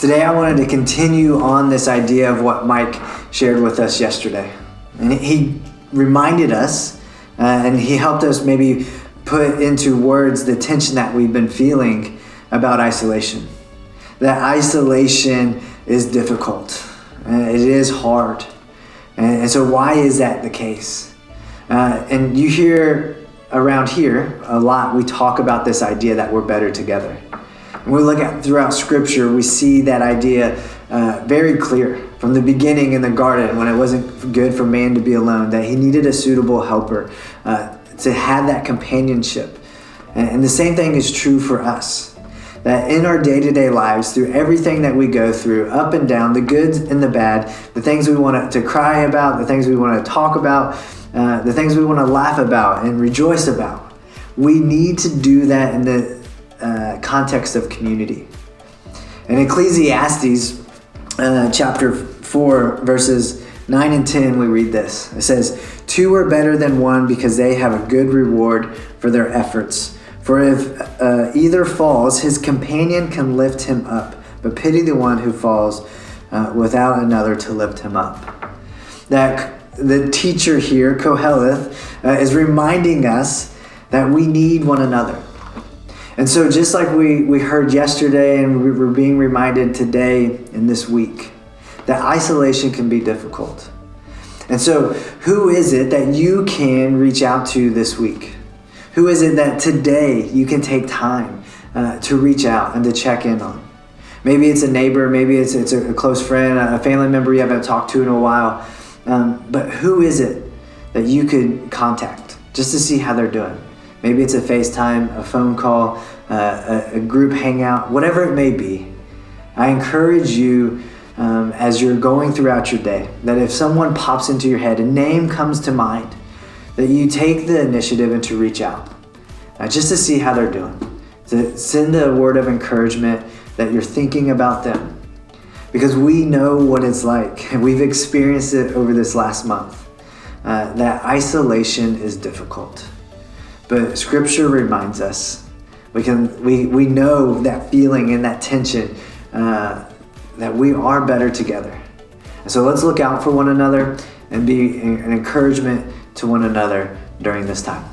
Today I wanted to continue on this idea of what Mike shared with us yesterday. And he reminded us and he helped us maybe put into words the tension that we've been feeling about isolation. That isolation is difficult. It is hard. And so why is that the case? And you hear around here a lot, we talk about this idea that we're better together. When we look at throughout Scripture, we see that idea very clear from the beginning in the garden when it wasn't good for man to be alone, that he needed a suitable helper to have that companionship. And the same thing is true for us, that in our day-to-day lives, through everything that we go through, up and down, the good and the bad, the things we want to cry about, the things we want to talk about, the things we want to laugh about and rejoice about, we need to do that in the context of community. In Ecclesiastes chapter 4, verses 9 and 10, we read this. It says, "Two are better than one because they have a good reward for their efforts. For if either falls, his companion can lift him up. But pity the one who falls without another to lift him up." That the teacher here, Koheleth, is reminding us that we need one another. And so just like we heard yesterday and we were being reminded today and this week, that isolation can be difficult. And so who is it that you can reach out to this week? Who is it that today you can take time to reach out and to check in on? Maybe it's a neighbor, maybe it's a close friend, a family member you haven't talked to in a while. But who is it that you could contact just to see how they're doing? Maybe it's a FaceTime, a phone call, a group hangout, whatever it may be. I encourage you as you're going throughout your day, that if someone pops into your head, a name comes to mind, that you take the initiative and to reach out just to see how they're doing, to send a word of encouragement that you're thinking about them. Because we know what it's like, and we've experienced it over this last month, that isolation is difficult. But Scripture reminds us, we know that feeling and that tension, that we are better together. And so let's look out for one another and be an encouragement to one another during this time.